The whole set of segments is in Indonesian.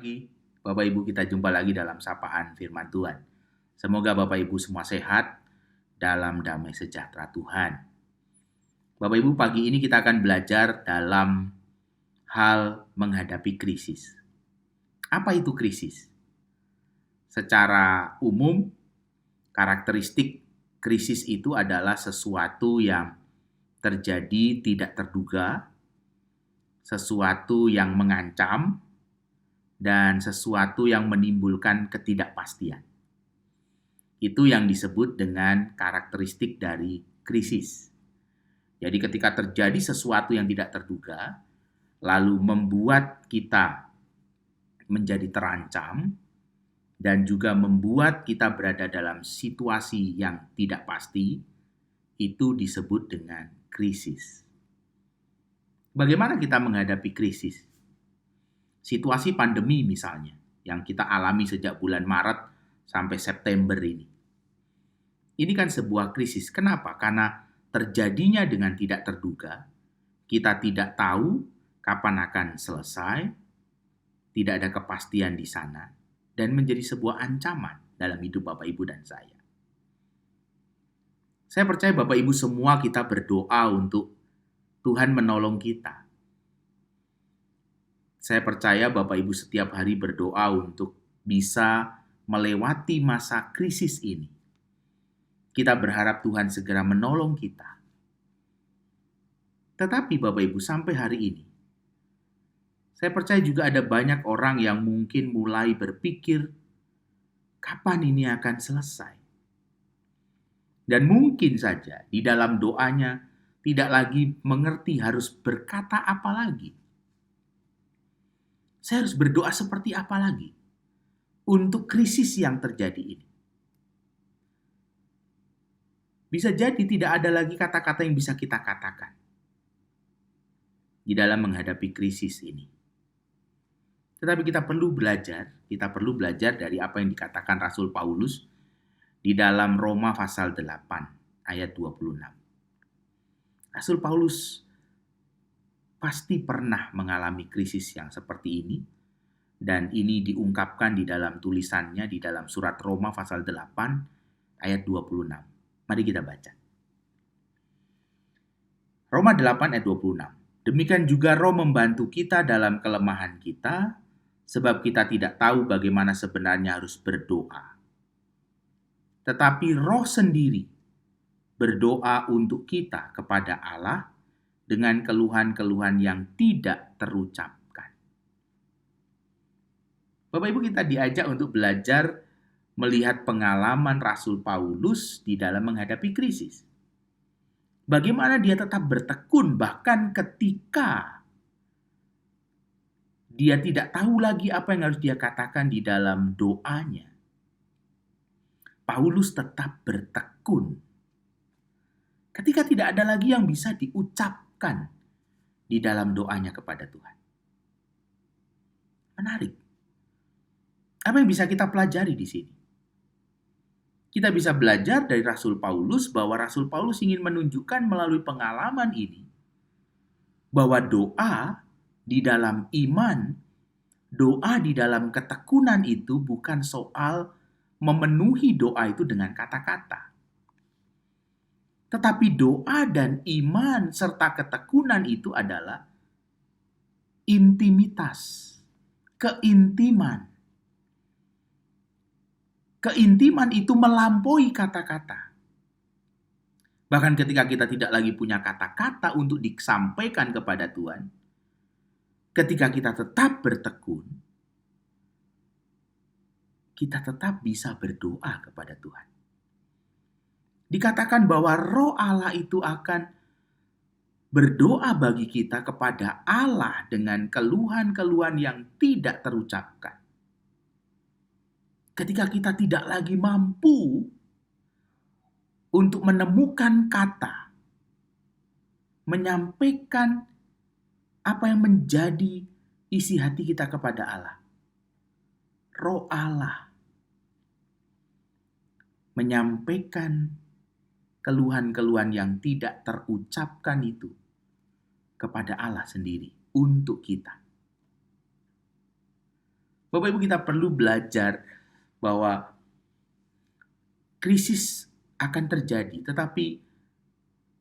Pagi, Bapak Ibu, kita jumpa lagi dalam sapaan firman Tuhan. Semoga Bapak Ibu semua sehat dalam damai sejahtera Tuhan. Bapak Ibu, pagi ini kita akan belajar dalam hal menghadapi krisis. Apa itu krisis? Secara umum, karakteristik krisis itu adalah sesuatu yang terjadi tidak terduga, sesuatu yang mengancam, dan sesuatu yang menimbulkan ketidakpastian. Itu yang disebut dengan karakteristik dari krisis. Jadi ketika terjadi sesuatu yang tidak terduga, lalu membuat kita menjadi terancam, dan juga membuat kita berada dalam situasi yang tidak pasti, itu disebut dengan krisis. Bagaimana kita menghadapi krisis? Situasi pandemi misalnya, yang kita alami sejak bulan Maret sampai September ini. Ini kan sebuah krisis. Kenapa? Karena terjadinya dengan tidak terduga, kita tidak tahu kapan akan selesai, tidak ada kepastian di sana, dan menjadi sebuah ancaman dalam hidup Bapak Ibu dan saya. Saya percaya Bapak Ibu semua kita berdoa untuk Tuhan menolong kita. Saya percaya Bapak Ibu setiap hari berdoa untuk bisa melewati masa krisis ini. Kita berharap Tuhan segera menolong kita. Tetapi Bapak Ibu sampai hari ini, saya percaya juga ada banyak orang yang mungkin mulai berpikir, kapan ini akan selesai? Dan mungkin saja di dalam doanya tidak lagi mengerti harus berkata apa lagi. Saya harus berdoa seperti apa lagi untuk krisis yang terjadi ini. Bisa jadi tidak ada lagi kata-kata yang bisa kita katakan di dalam menghadapi krisis ini. Tetapi kita perlu belajar dari apa yang dikatakan Rasul Paulus di dalam Roma pasal 8 ayat 26. Rasul Paulus pasti pernah mengalami krisis yang seperti ini, dan ini diungkapkan di dalam tulisannya di dalam surat Roma pasal 8 ayat 26. Mari kita baca. Roma 8 ayat 26. Demikian juga Roh membantu kita dalam kelemahan kita, sebab kita tidak tahu bagaimana sebenarnya harus berdoa. Tetapi Roh sendiri berdoa untuk kita kepada Allah dengan keluhan-keluhan yang tidak terucapkan. Bapak Ibu, kita diajak untuk belajar melihat pengalaman Rasul Paulus di dalam menghadapi krisis. Bagaimana dia tetap bertekun bahkan ketika dia tidak tahu lagi apa yang harus dia katakan di dalam doanya. Paulus tetap bertekun ketika tidak ada lagi yang bisa diucapkan di dalam doanya kepada Tuhan. Menarik. Apa yang bisa kita pelajari di sini? Kita bisa belajar dari Rasul Paulus bahwa Rasul Paulus ingin menunjukkan melalui pengalaman ini bahwa doa di dalam iman, doa di dalam ketekunan itu bukan soal memenuhi doa itu dengan kata-kata. Tetapi doa dan iman serta ketekunan itu adalah intimitas, keintiman. Keintiman itu melampaui kata-kata. Bahkan ketika kita tidak lagi punya kata-kata untuk disampaikan kepada Tuhan, ketika kita tetap bertekun, kita tetap bisa berdoa kepada Tuhan. Dikatakan bahwa Roh Allah itu akan berdoa bagi kita kepada Allah dengan keluhan-keluhan yang tidak terucapkan. Ketika kita tidak lagi mampu untuk menemukan kata, menyampaikan apa yang menjadi isi hati kita kepada Allah. Roh Allah menyampaikan keluhan-keluhan yang tidak terucapkan itu kepada Allah sendiri untuk kita. Bapak Ibu, kita perlu belajar bahwa krisis akan terjadi, tetapi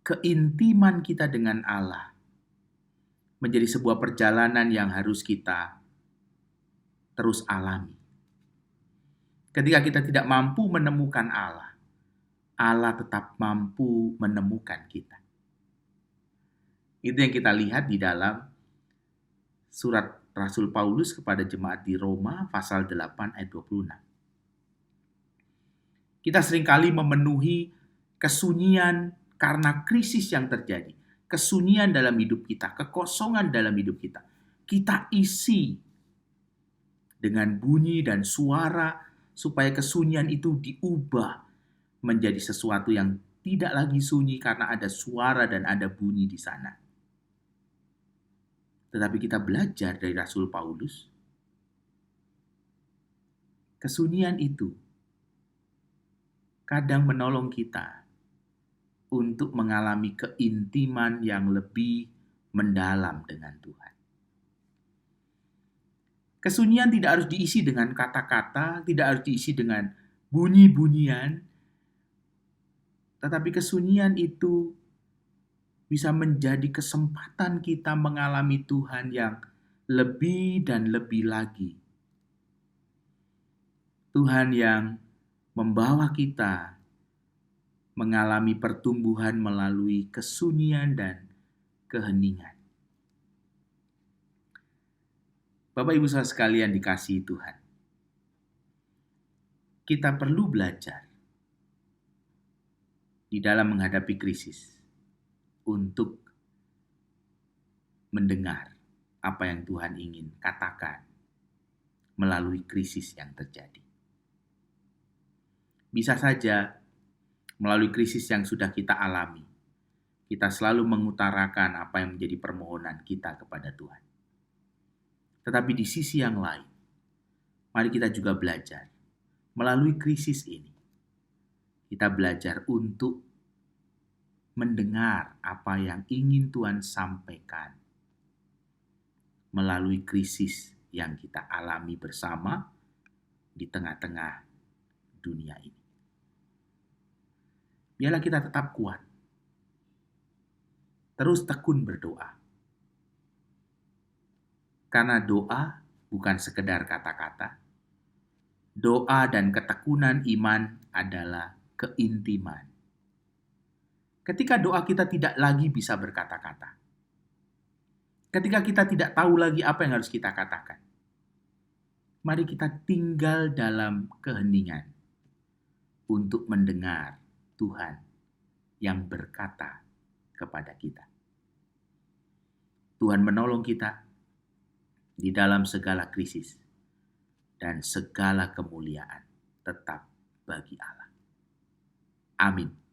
keintiman kita dengan Allah menjadi sebuah perjalanan yang harus kita terus alami. Ketika kita tidak mampu menemukan Allah, Allah tetap mampu menemukan kita. Itu yang kita lihat di dalam surat Rasul Paulus kepada jemaat di Roma pasal 8 ayat 26. Kita seringkali memenuhi kesunyian karena krisis yang terjadi. Kesunyian dalam hidup kita, kekosongan dalam hidup kita. Kita isi dengan bunyi dan suara supaya kesunyian itu diubah menjadi sesuatu yang tidak lagi sunyi karena ada suara dan ada bunyi di sana. Tetapi kita belajar dari Rasul Paulus, kesunyian itu kadang menolong kita untuk mengalami keintiman yang lebih mendalam dengan Tuhan. Kesunyian tidak harus diisi dengan kata-kata, tidak harus diisi dengan bunyi-bunyian, tetapi kesunyian itu bisa menjadi kesempatan kita mengalami Tuhan yang lebih dan lebih lagi. Tuhan yang membawa kita mengalami pertumbuhan melalui kesunyian dan keheningan. Bapak Ibu saudara sekalian dikasihi Tuhan, kita perlu belajar di dalam menghadapi krisis untuk mendengar apa yang Tuhan ingin katakan melalui krisis yang terjadi. Bisa saja melalui krisis yang sudah kita alami, kita selalu mengutarakan apa yang menjadi permohonan kita kepada Tuhan. Tetapi di sisi yang lain, mari kita juga belajar melalui krisis ini. Kita belajar untuk mendengar apa yang ingin Tuhan sampaikan melalui krisis yang kita alami bersama di tengah-tengah dunia ini. Biarlah kita tetap kuat, terus tekun berdoa. Karena doa bukan sekedar kata-kata. Doa dan ketekunan iman adalah keintiman. Ketika doa kita tidak lagi bisa berkata-kata, ketika kita tidak tahu lagi apa yang harus kita katakan, mari kita tinggal dalam keheningan untuk mendengar Tuhan yang berkata kepada kita. Tuhan menolong kita di dalam segala krisis dan segala kemuliaan tetap bagi Allah. Amin.